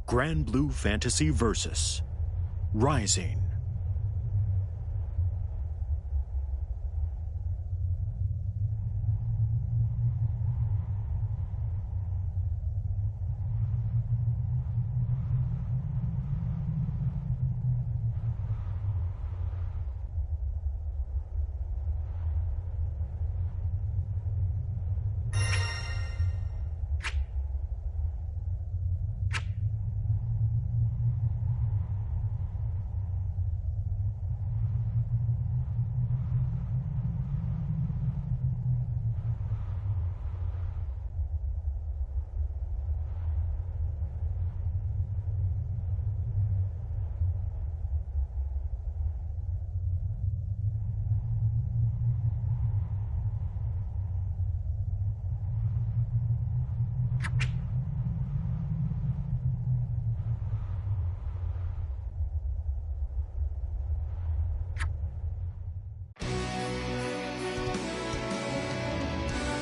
Grand Blue Fantasy Versus Rising.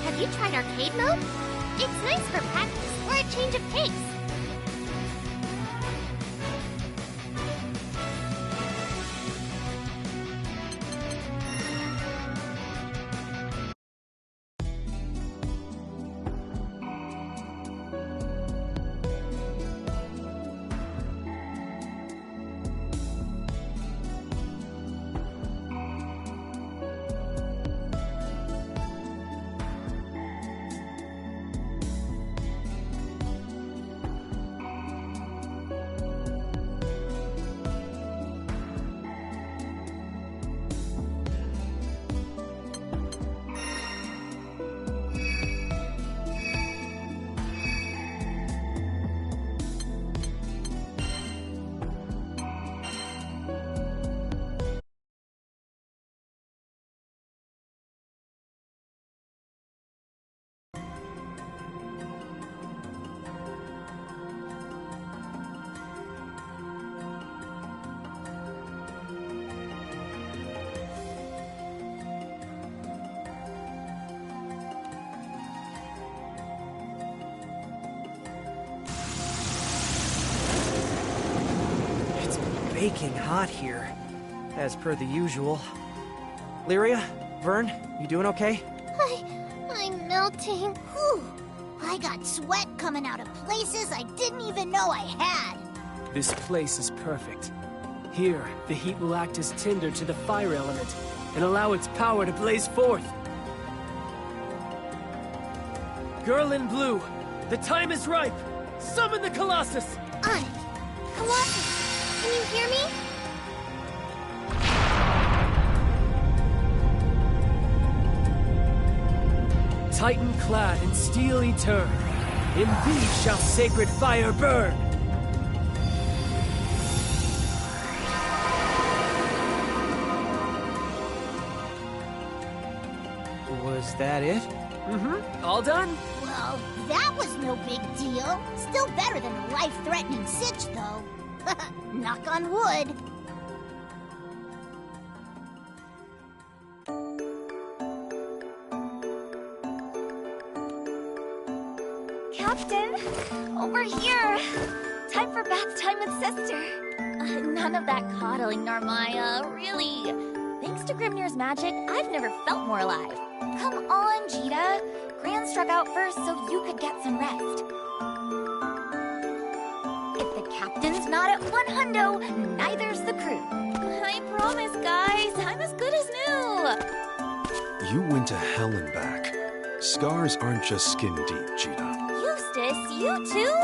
Have you tried arcade mode? It's nice for practice or a change of pace. Baking hot here, as per the usual. Lyria, Vern, you doing okay? I'm melting. Whew. I got sweat coming out of places I didn't even know I had. This place is perfect. Here, the heat will act as tinder to the fire element and allow its power to blaze forth. Girl in blue, the time is ripe. Summon the Colossus! On it. Colossus, can you hear me? Titan-clad in steel etern, in thee shall sacred fire burn! Was that it? Mm-hmm. All done? Well, that was no big deal. Still better than a life-threatening sitch, though. Knock on wood. Captain, over here. Time for bath time with sister. None of that coddling, Narmaya, really. Thanks to Grimnir's magic, I've never felt more alive. Come on, Jita. Gran struck out first so you could get some rest. If the captain's not at 100, neither's the crew. I promise, guys, I'm as good as new. You went to hell and back. Scars aren't just skin deep, Jita. Eustace, you too?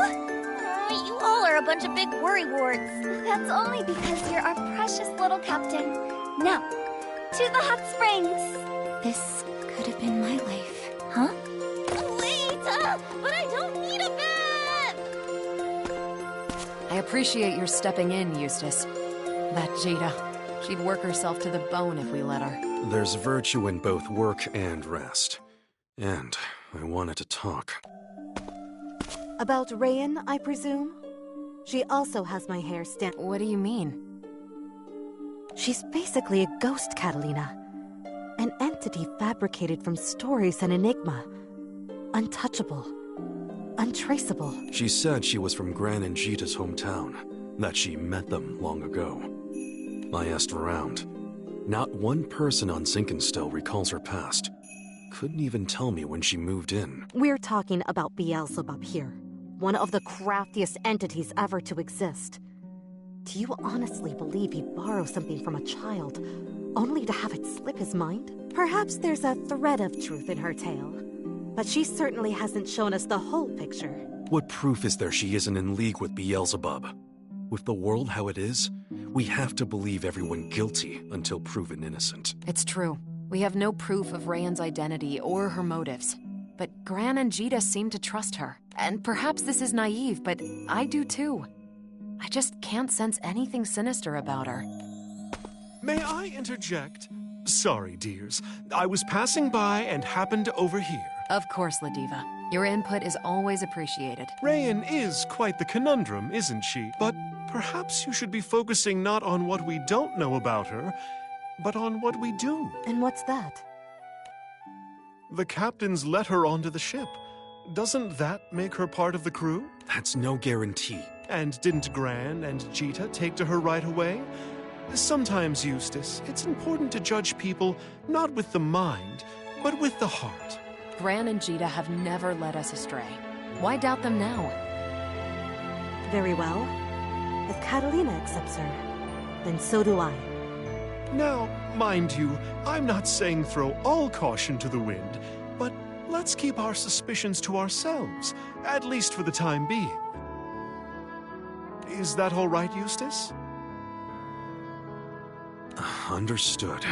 You all are a bunch of big worrywarts. That's only because you're our precious little captain. Now, to the hot springs. This could have been my life, huh? Wait, but I don't need a bath! I appreciate your stepping in, Eustace. That Jada, she'd work herself to the bone if we let her. There's virtue in both work and rest. And I wanted to talk. About Rayan, I presume? She also has my hair What do you mean? She's basically a ghost, Catalina. An entity fabricated from stories and enigma. Untouchable. untraceable. She said she was from Gran and Jita's hometown, that she met them long ago. I asked around. Not one person on Zinkenstone recalls her past. Couldn't even tell me when she moved in. We're talking about Beelzebub here, one of the craftiest entities ever to exist. Do you honestly believe he'd borrow something from a child, only to have it slip his mind? Perhaps there's a thread of truth in her tale, but she certainly hasn't shown us the whole picture. What proof is there she isn't in league with Beelzebub? With the world how it is, we have to believe everyone guilty until proven innocent. It's true. We have no proof of Rayan's identity or her motives. But Gran and Jita seem to trust her. And perhaps this is naive, but I do too. I just can't sense anything sinister about her. May I interject? Sorry, dears. I was passing by and happened to overhear. Of course, Ladiva. Your input is always appreciated. Rayan is quite the conundrum, isn't she? But perhaps you should be focusing not on what we don't know about her, but on what we do. And what's that? The captains let her onto the ship. Doesn't that make her part of the crew? That's no guarantee. And didn't Gran and Jita take to her right away? Sometimes, Eustace, it's important to judge people not with the mind, but with the heart. Gran and Jita have never led us astray. Why doubt them now? Very well. If Catalina accepts her, then so do I. Now, mind you, I'm not saying throw all caution to the wind, but let's keep our suspicions to ourselves, at least for the time being. Is that all right, Eustace? Understood.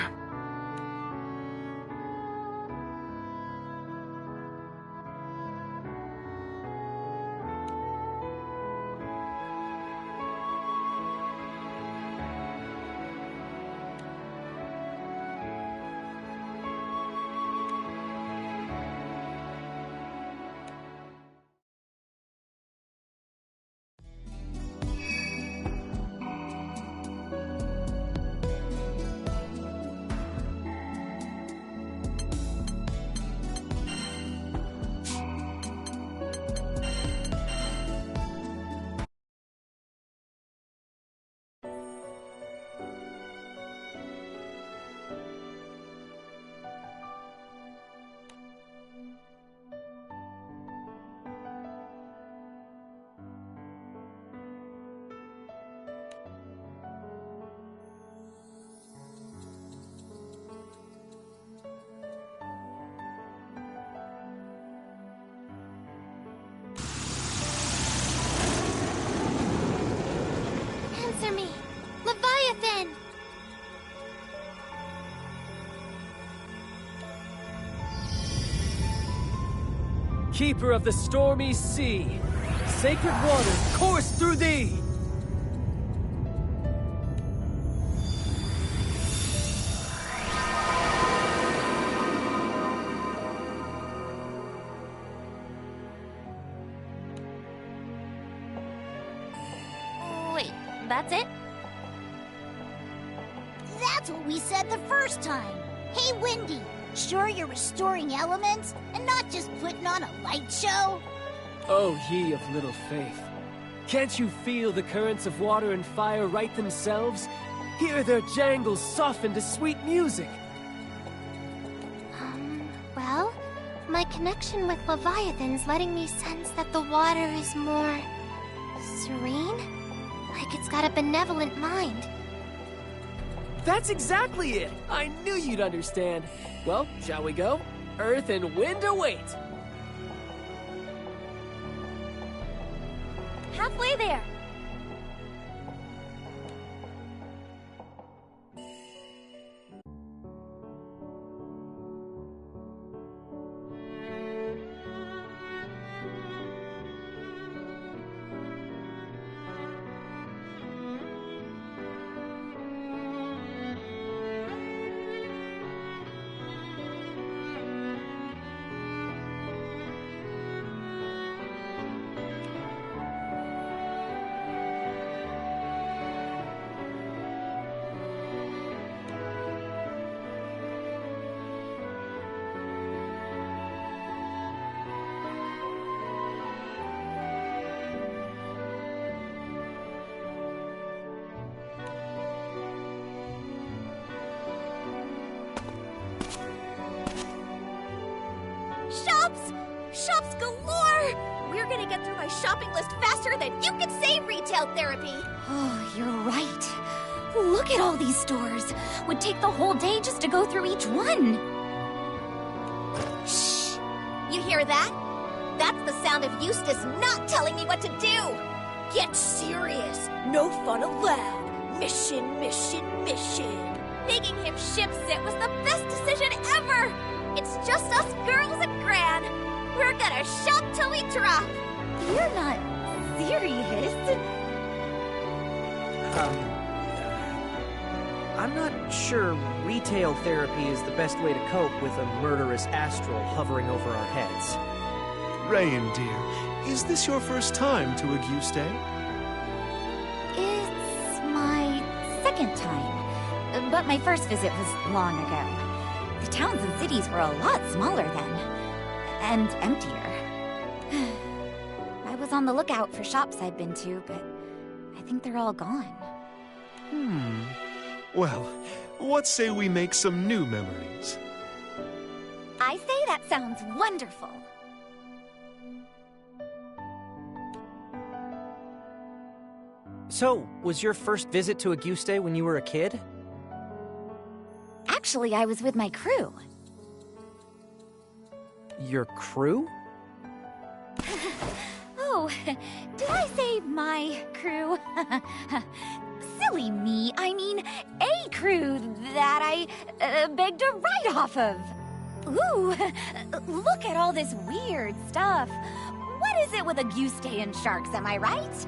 Answer me! Leviathan! Keeper of the stormy sea, sacred waters course through thee! Wait, that's it? That's what we said the first time. Hey, Windy, sure you're restoring elements and not just putting on a light show? Oh, ye of little faith. Can't you feel the currents of water and fire right themselves? Hear their jangles soften to sweet music. Well, my connection with Leviathan's letting me sense that the water is more serene? Like it's got a benevolent mind. That's exactly it! I knew you'd understand. Well, shall we go? Earth and wind await! Halfway there. shops galore! We're gonna get through my shopping list faster than you can say retail therapy! Oh, you're right. Look at all these stores. Would take the whole day just to go through each one. Shh! You hear that? That's the sound of Eustace not telling me what to do! Get serious! No fun allowed! Mission, mission, mission! Making him ship sit was the best decision ever! It's just us girls and Gran! We're gonna shop till we drop! You're not serious. I'm not sure retail therapy is the best way to cope with a murderous astral hovering over our heads. Rayan, dear, is this your first time to Auguste? It's my second time, but my first visit was long ago. The towns and cities were a lot smaller then, and emptier. I was on the lookout for shops I'd been to, but I think they're all gone. Well, what say we make some new memories? I say that sounds wonderful. So, was your first visit to Auguste when you were a kid? Actually, I was with my crew. Your crew? Oh, did I say my crew? Silly me. I mean, a crew that I begged a ride off of. Ooh, look at all this weird stuff. What is it with Auguste and sharks, am I right?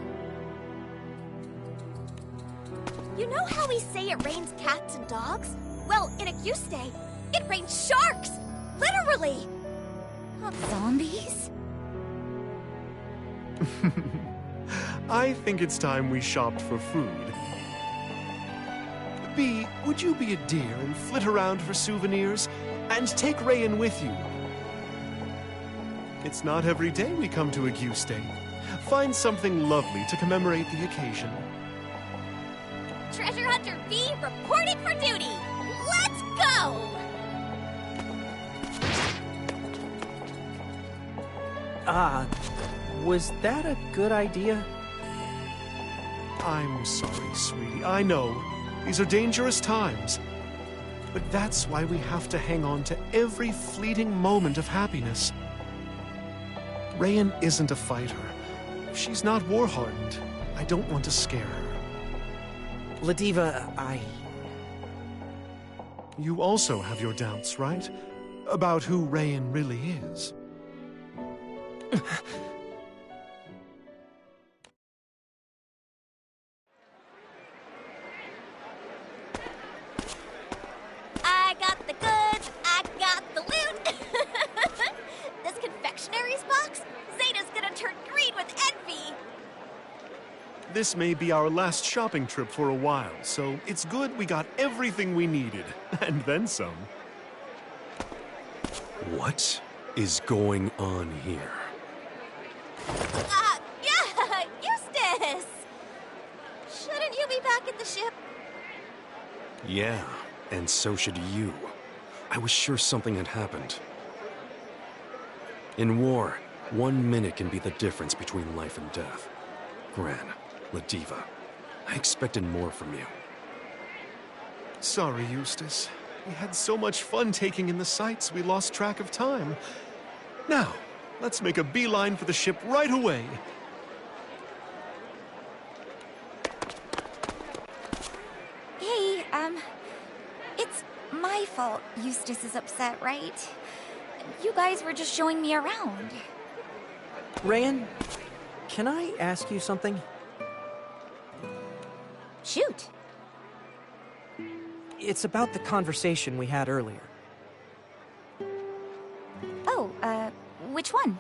You know how we say it rains cats and dogs? Well, in Auguste, it rains sharks! Literally! Zombies? I think it's time we shopped for food. Bee, would you be a dear and flit around for souvenirs? And take Rayan with you. It's not every day we come to Auguste. Find something lovely to commemorate the occasion. Treasure Hunter B reporting for duty! Let's go! Was that a good idea? I'm sorry, sweetie. I know. These are dangerous times. But that's why we have to hang on to every fleeting moment of happiness. Rayan isn't a fighter. She's not war-hardened. I don't want to scare her. Ladiva, You also have your doubts, right? About who Rayan really is. I got the goods, I got the loot! This confectionaries box? Zeta's gonna turn green with envy! This may be our last shopping trip for a while, so it's good we got everything we needed, and then some. What is going on here? Yeah, Eustace! Shouldn't you be back at the ship? Yeah, and so should you. I was sure something had happened. In war, 1 minute can be the difference between life and death. Gran, Ladiva, I expected more from you. Sorry, Eustace. We had so much fun taking in the sights, we lost track of time. Now, let's make a beeline for the ship right away. Hey, it's my fault Eustace is upset, right? You guys were just showing me around. Rayan, can I ask you something? Shoot. It's about the conversation we had earlier. Oh, which one?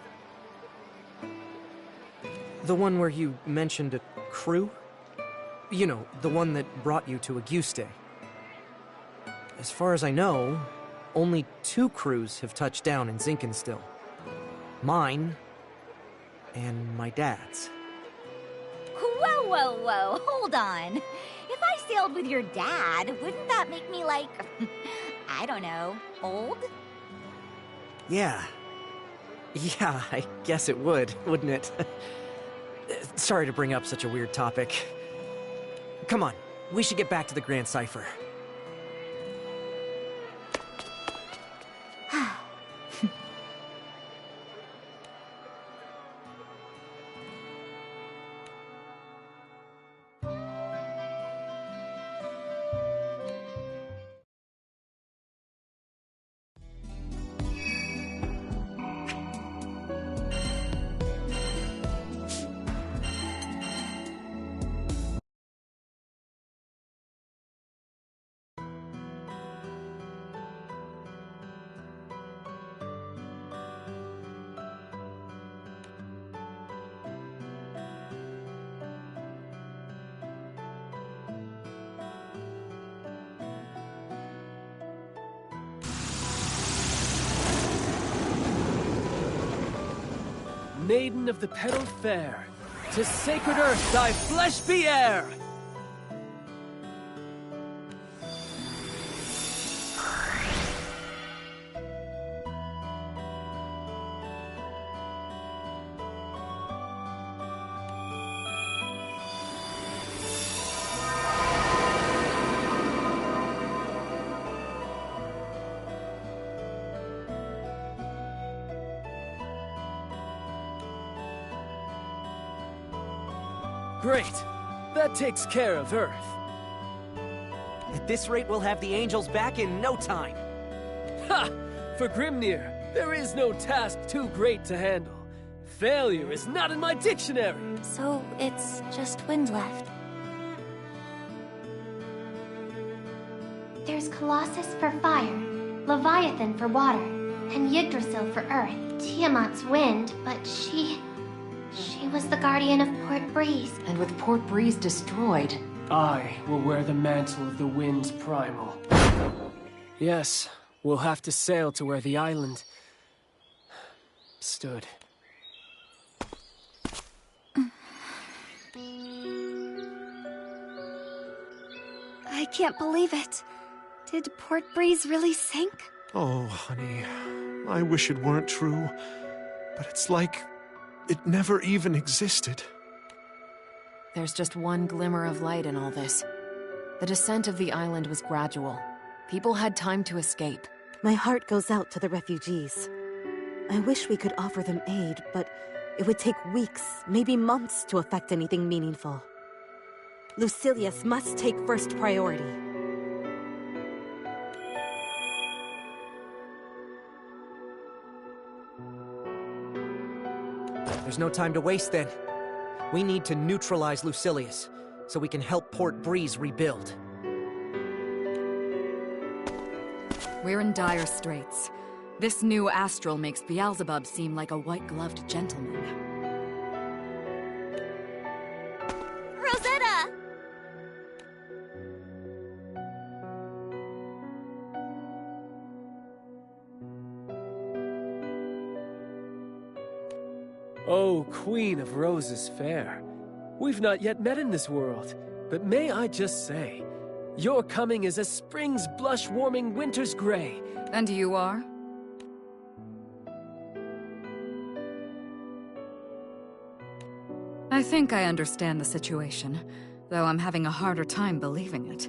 The one where you mentioned a crew? You know, the one that brought you to Auguste. As far as I know, only 2 crews have touched down in Zinkenstill. Mine, and my dad's. Whoa, whoa, whoa, hold on. If I sailed with your dad, wouldn't that make me like, I don't know, old? Yeah. Yeah, I guess it would, wouldn't it? Sorry to bring up such a weird topic. Come on, we should get back to the Grand Cipher. Maiden of the petaled fair, to sacred earth thy flesh be heir! Great! That takes care of Earth. At this rate, we'll have the angels back in no time. Ha! For Grimnir, there is no task too great to handle. Failure is not in my dictionary! So it's just wind left. There's Colossus for fire, Leviathan for water, and Yggdrasil for earth. Tiamat's wind, but she was the guardian of Port Breeze. And with Port Breeze destroyed... I will wear the mantle of the wind's primal. Yes, we'll have to sail to where the island... stood. I can't believe it. Did Port Breeze really sink? Oh, honey, I wish it weren't true, but it's like it never even existed. There's just one glimmer of light in all this. The descent of the island was gradual. People had time to escape. My heart goes out to the refugees. I wish we could offer them aid, but it would take weeks, maybe months, to effect anything meaningful. Lucilius must take first priority. There's no time to waste then. We need to neutralize Lucilius, so we can help Port Breeze rebuild. We're in dire straits. This new astral makes Beelzebub seem like a white-gloved gentleman. Rosetta! Oh, Queen of Roses fair. We've not yet met in this world, but may I just say, your coming is as spring's blush-warming winter's gray. And you are? I think I understand the situation, though I'm having a harder time believing it.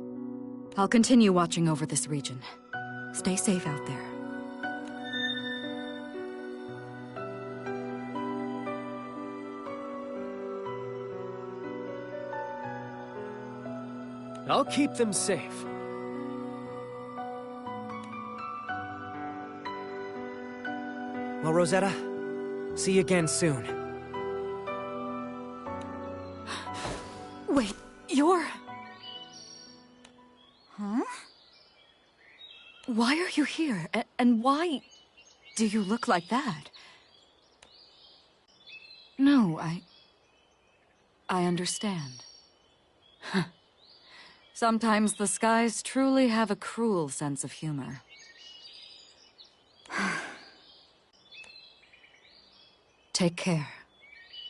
I'll continue watching over this region. Stay safe out there. I'll keep them safe. Well, Rosetta, see you again soon. Wait, you're... Huh? Why are you here? And why do you look like that? No, I understand. Sometimes the skies truly have a cruel sense of humor. Take care.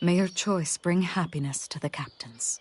May your choice bring happiness to the captains.